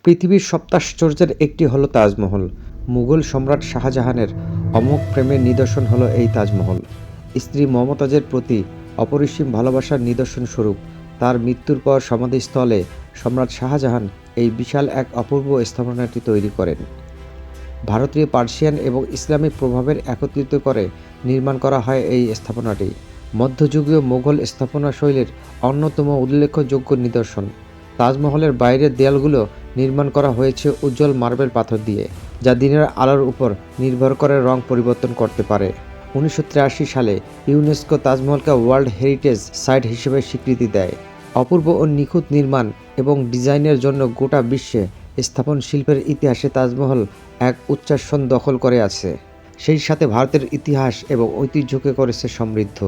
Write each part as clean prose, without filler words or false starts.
পৃথিবীর সপ্তাশ্চর্যের একটি হলো তাজমহল। মুঘল সম্রাট শাহজাহানের অমোঘ প্রেমের নিদর্শন হলো এই তাজমহল। স্ত্রী মমতাজের প্রতি অপরিসীম ভালোবাসার নিদর্শন স্বরূপ তার মৃত্যুর পর সমাধিস্থলে সম্রাট শাহজাহান এই বিশাল এক অপূর্ব স্থাপনাটি তৈরি করেন। ভারতীয়, পার্সিয়ান এবং ইসলামী প্রভাবের একত্রিত করে নির্মাণ করা হয় এই স্থাপনাটি। মধ্যযুগীয় মোগল স্থাপনা শৈলীর অন্যতম উল্লেখযোগ্য নিদর্শন। তাজমহলের বাইরের দেয়ালগুলো নির্মাণ করা হয়েছে উজ্জ্বল মার্বেল পাথর দিয়ে, যা দিনের আলোর উপর নির্ভর করে রং পরিবর্তন করতে পারে। 1983 সালে ইউনেস্কো তাজমহলকে ওয়ার্ল্ড হেরিটেজ সাইট হিসেবে স্বীকৃতি দেয়। অপূর্ব ও নিখুঁত নির্মাণ এবং ডিজাইনের জন্য গোটা বিশ্বে স্থাপন শিল্পের ইতিহাসে তাজমহল এক উচ্চাসন দখল করে আছে। সেই সাথে ভারতের ইতিহাস এবং ঐতিহ্যকে করেছে সমৃদ্ধ।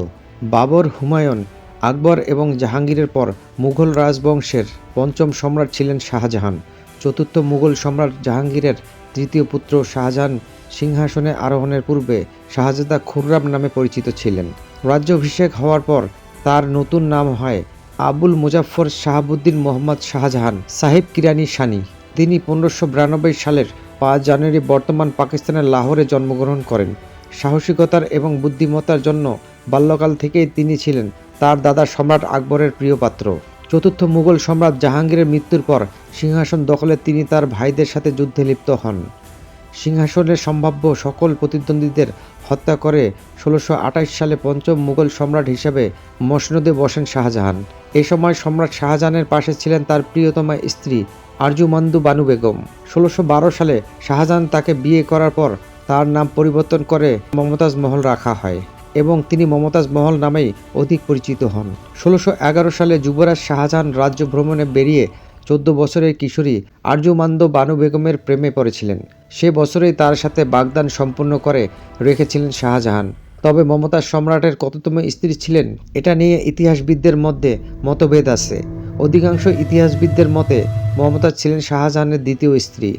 বাবর, হুমায়ুন, আকবর এবং জাহাঙ্গীরের পর মুঘল রাজবংশের পঞ্চম সম্রাট ছিলেন শাহজাহান। চতুর্থ মুঘল সম্রাট জাহাঙ্গীরের তৃতীয় পুত্র শাহজাহান সিংহাসনে আরোহণের পূর্বে শাহজাদা খুররাম নামে পরিচিত ছিলেন। রাজ্যাভিষেক হওয়ার পর তার নতুন নাম হয় আবুল মুজাফফর শাহাবুদ্দিন মোহাম্মদ শাহজাহান সাহেব কিরানি সানি। তিনি 1592 সালের 5 জানুয়ারি বর্তমান পাকিস্তানের লাহোরে জন্মগ্রহণ করেন। সাহসিকতার এবং বুদ্ধিমত্তার জন্য বাল্যকাল থেকেই তিনি ছিলেন তার দাদা সম্রাট আকবরের প্রিয় পাত্র। চতুর্থ মুঘল সম্রাট জাহাঙ্গীরের মৃত্যুর পর সিংহাসন দখলে তিনি তার ভাইদের সাথে যুদ্ধে লিপ্ত হন। সিংহাসনের সম্ভাব্য সকল প্রতিদ্বন্দ্বীদের হত্যা করে 1628 সালে পঞ্চম মুঘল সম্রাট হিসেবে মসনদে বসেন শাহজাহান। এ সময় সম্রাট শাহজাহানের পাশে ছিলেন তার প্রিয়তমা স্ত্রী আরজুমান্দু বানু বেগম। 1612 সালে শাহজাহান তাকে বিয়ে করার পর তার নাম পরিবর্তন করে মমতাজ মহল রাখা হয় এবং তিনি মমতাজ মহল নামেই অধিক পরিচিত হন। 1611 সালে যুবরাজ শাহজাহান রাজ্য ভ্রমণে বেরিয়ে 14 বছরের কিশোরী আরজুমান্দ বানু বেগমের প্রেমে পড়েছিলেন। সে বছরেই তার সাথে বাগদান সম্পূর্ণ করে রেখেছিলেন শাহজাহান। তবে মমতাজ সম্রাটের কততম স্ত্রী ছিলেন, এটা নিয়ে ইতিহাসবিদদের মধ্যে মতভেদ আছে। অধিকাংশ ইতিহাসবিদদের মতে মমতাজ ছিলেন শাহজাহানের দ্বিতীয় স্ত্রী।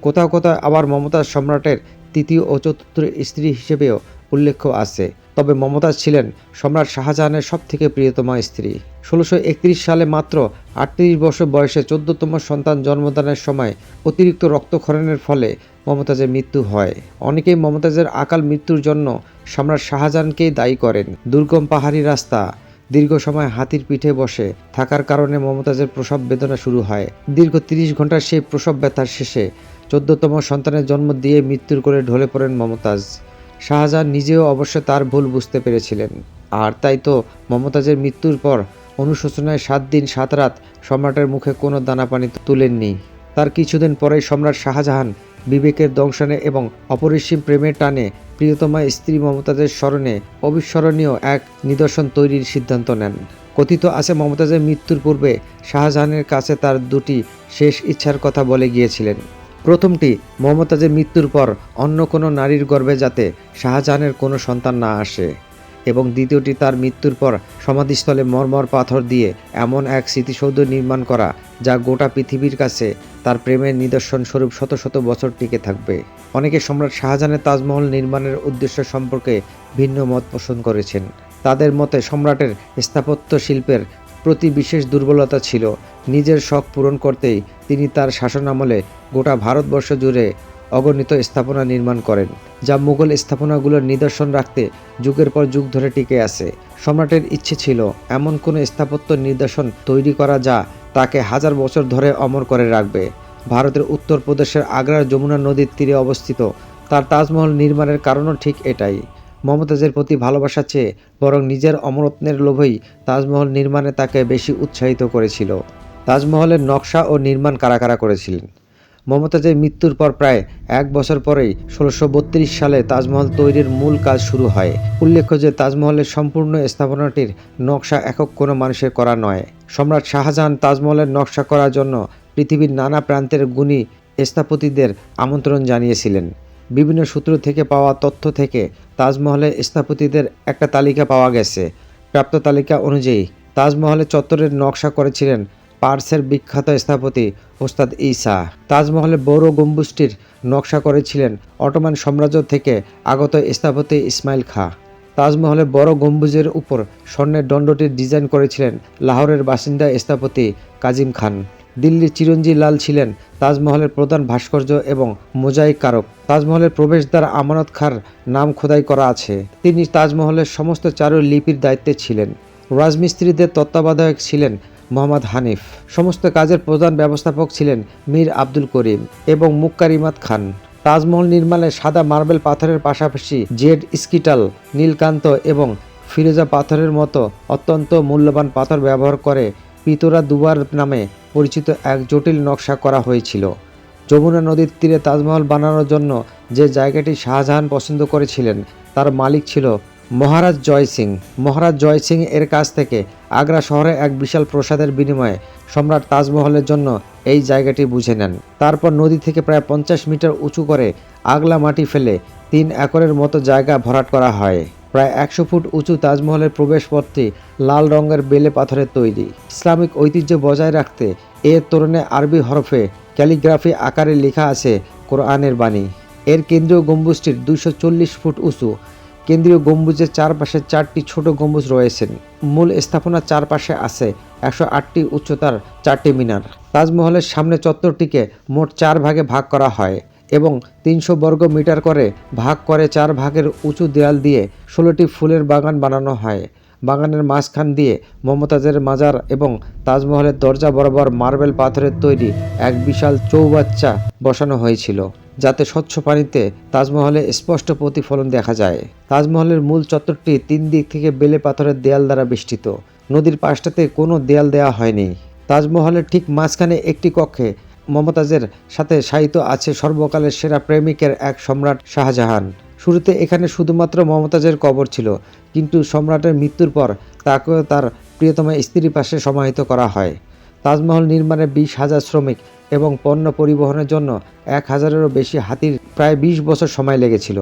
কোথাও কোথাও আবার মমতাজ সম্রাটের তৃতীয় ও চতুর্থ স্ত্রী হিসেবেও উল্লেখ আছে। তবে মমতাজ ছিলেন সম্রাট শাহজাহানের সবথেকে প্রিয়তমা স্ত্রী। 1631 সালে মাত্র 38 বছর বয়সে 14তম সন্তান জন্মদানের সময় অতিরিক্ত রক্তক্ষরণের ফলে মমতাজের মৃত্যু হয়। অনেকেই মমতাজের আকাল মৃত্যুর জন্য সম্রাট শাহজাহানকেই দায়ী করেন। দুর্গম পাহাড়ি রাস্তা, দীর্ঘ সময় হাতির পিঠে বসে থাকার কারণে মমতাজের প্রসব বেদনা শুরু হয়। দীর্ঘ 30 ঘন্টার সেই প্রসব ব্যথার শেষে 14তম সন্তানের জন্ম দিয়ে মৃত্যুর কোলে ঢলে পড়েন মমতাজ। শাহজাহান নিজেও অবশ্য তার ভুল বুঝতে পেরেছিলেন, আর তাই তো মমতাজের মৃত্যুর পর অনুশোচনায় 7 দিন 7 রাত সম্রাটের মুখে কোনো দানা পানি তুলেননি। তার কিছুদিন পরেই সম্রাট শাহজাহান বিবেকের দংশনে এবং অপরিসীম প্রেমের টানে প্রিয়তমা স্ত্রী মমতাজের স্মরণে অবিস্মরণীয় এক নিদর্শন তৈরির সিদ্ধান্ত নেন। কথিত আছে মমতাজের মৃত্যুর পূর্বে শাহজাহানের কাছে তার 2টি শেষ ইচ্ছার কথা বলে গিয়েছিলেন। প্রথমটি, মমতাজের মৃত্যুর পর অন্য কোনো নারীর গর্ভে যাতে শাহজাহানের কোনো সন্তান না আসে, এবং দ্বিতীয়টি তার মৃত্যুর পর সমাধিস্থলে মরমর পাথর দিয়ে এমন এক স্মৃতিসৌধ নির্মাণ করা যা গোটা পৃথিবীর কাছে তার প্রেমের নিদর্শন স্বরূপ শত শত বছর টিকে থাকবে। অনেকে সম্রাট শাহজাহানের তাজমহল নির্মাণের উদ্দেশ্য সম্পর্কে ভিন্ন মত পোষণ করেছেন। তাদের মতে সম্রাটের স্থাপত্য শিল্পের প্রতি বিশেষ দুর্বলতা ছিল। নিজের শখ পূরণ করতেই তিনি তার শাসনামলে গোটা ভারতবর্ষ জুড়ে অগণিত স্থাপনা নির্মাণ করেন, যা মুঘল স্থাপনাগুলোর নিদর্শন রাখতে যুগের পর যুগ ধরে টিকে আছে। সম্রাটের ইচ্ছে ছিল এমন কোনো স্থাপত্য নিদর্শন তৈরি করা যা তাকে 1000 বছর ধরে অমর করে রাখবে। ভারতের উত্তরপ্রদেশের আগ্রার যমুনা নদীর তীরে অবস্থিত তার তাজমহল নির্মাণের কারণও ঠিক এটাই। মমতাজের প্রতি ভালোবাসা চেয়ে বরং নিজের অমরত্বের লোভই তাজমহল নির্মাণে তাকে বেশি উৎসাহিত করেছিল। তাজমহলের নকশা ও নির্মাণ কারা কারা করেছিলেন? মমতাজের মৃত্যুর পর প্রায় 1 বছর পরেই 1632 সালে তাজমহল তৈরির মূল কাজ শুরু হয়। উল্লেখ্য যে তাজমহলের সম্পূর্ণ স্থাপনাটির নকশা একক কোনো মানুষের করা নয়। সম্রাট শাহজাহান তাজমহলের নকশা করার জন্য পৃথিবীর নানা প্রান্তের গুণী স্থপতিদের আমন্ত্রণ জানিয়েছিলেন। বিভিন্ন সূত্র থেকে পাওয়া তথ্য থেকে তাজমহলের স্থপতিদের একটা তালিকা পাওয়া গেছে। প্রাপ্ত তালিকা অনুযায়ী তাজমহলের চত্বরের নকশা করেছিলেন পার্সের বিখ্যাত স্থপতি ওস্তাদ ঈসা। তাজমহলের বড় গম্বুজটির নকশা করেছিলেন অটোমান সাম্রাজ্য থেকে আগত স্থপতি ইসমাইল খাঁ। তাজমহলের বড় গম্বুজের উপর স্বর্ণের দণ্ডটির ডিজাইন করেছিলেন লাহোরের বাসিন্দা স্থপতি কাজিম খান। দিল্লির চিরঞ্জীব লাল ছিলেন তাজমহলের প্রধান ভাস্কর্য এবং মোজাইক কারক। তাজমহলের প্রবেশদ্বার আমানত খাঁর নাম খোদাই করা আছে। তিনি তাজমহলের সমস্ত চারুলিপির দায়িত্বে ছিলেন। রাজমিস্ত্রিদের তত্ত্বাবধায়ক ছিলেন মোহাম্মদ হানিফ। সমস্ত কাজের প্রধান ব্যবস্থাপক ছিলেন মীর আব্দুল করিম এবং মুক্কারিমাত খান। তাজমহল নির্মাণে সাদা মার্বেল পাথরের পাশাপাশি জেড স্কিটাল, নীলকান্ত এবং ফিরোজা পাথরের মতো অত্যন্ত মূল্যবান পাথর ব্যবহার করে পিতোরা দুবার নামে পরিচিত এক জটিল নকশা করা হয়েছিল। যমুনা নদীর তীরে তাজমহল বানানোর জন্য যে জায়গাটি শাহজাহান পছন্দ করেছিলেন তার মালিক ছিল মহারাজ জয় সিং। মহারাজ জয় সিং এর কাছ থেকে আগ্রা শহরে এক বিশাল প্রসাদের বিনিময়ে সম্রাট তাজমহলের জন্য এই জায়গাটি বুঝে নেন। তারপর নদী থেকে প্রায় 50 মিটার উঁচু করে আগলা মাটি ফেলে 3 একরের মতো জায়গা ভরাট করা হয়। প্রায় 100 ফুট উঁচু তাজমহলের প্রবেশপথটি লাল রঙের বেলে পাথরের তৈরি। ইসলামিক ঐতিহ্য বজায় রাখতে এর তোরণে আরবি হরফে ক্যালিগ্রাফি আকারে লেখা আছে কোরআনের বাণী। এর কেন্দ্রীয় গম্বুজটির 240 ফুট উঁচু। কেন্দ্রীয় গম্বুজের চারপাশে 4টি ছোট গম্বুজ রয়েছেন। মূল স্থাপনার চারপাশে আছে 108টি উচ্চতার 4টি মিনার। তাজমহলের সামনে চত্বরটিকে মোট 4 ভাগে ভাগ করা হয় এবং 300 বর্গ মিটার করে ভাগ করে 4 ভাগের উঁচু দেয়াল দিয়ে 16টি ফুলের বাগান বানানো হয়। বাগানের মাঝখান দিয়ে মমতাজের মাজার এবং তাজমহলের দরজা বরাবর মার্বেল পাথরের তৈরি এক বিশাল চৌবাচ্চা বসানো হয়েছিল, যাতে স্বচ্ছ পানিতে তাজমহলে স্পষ্ট প্রতিফলন দেখা যায়। তাজমহলের মূল চত্বরটি 3 দিক থেকে বেলে পাথরের দেয়াল দ্বারা বেষ্টিত। নদীর পাশটাতে কোনো দেয়াল দেওয়া হয়নি। তাজমহলের ঠিক মাঝখানে একটি কক্ষে মমতাজের সাথে শায়িত আছে সর্বকালের সেরা প্রেমিকের এক সম্রাট শাহজাহান। শুরুতে এখানে শুধুমাত্র মমতাজের কবর ছিল, কিন্তু সম্রাটের মৃত্যুর পর তাকেও তার প্রিয়তমা স্ত্রীর পাশে সমাহিত করা হয়। তাজমহল নির্মাণে 20,000 শ্রমিক এবং পণ্য পরিবহনের জন্য 1,000-এরও বেশি হাতির প্রায় 20 বছর সময় লেগেছিল।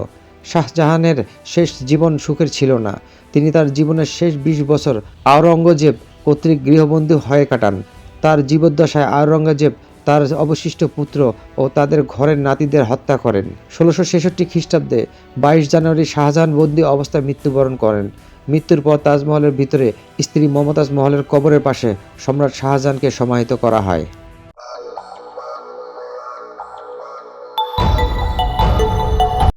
শাহজাহানের শেষ জীবন সুখের ছিল না। তিনি তার জীবনের শেষ 20 বছর আওরঙ্গজেব কর্তৃক গৃহবন্দী হয়ে কাটান। তার জীবদ্দশায় আওরঙ্গজেব তার অবশিষ্ট পুত্র ও তাদের ঘরের নাতিদের হত্যা করেন। 1666 খ্রিস্টাব্দে 22 জানুয়ারি শাহজাহান বন্দী অবস্থায় মৃত্যুবরণ করেন। মৃত্যুর পর তাজমহলের ভিতরে স্ত্রী মমতাজ মহলের কবরের পাশে সম্রাট শাহজাহানকে সমাহিত করা হয়।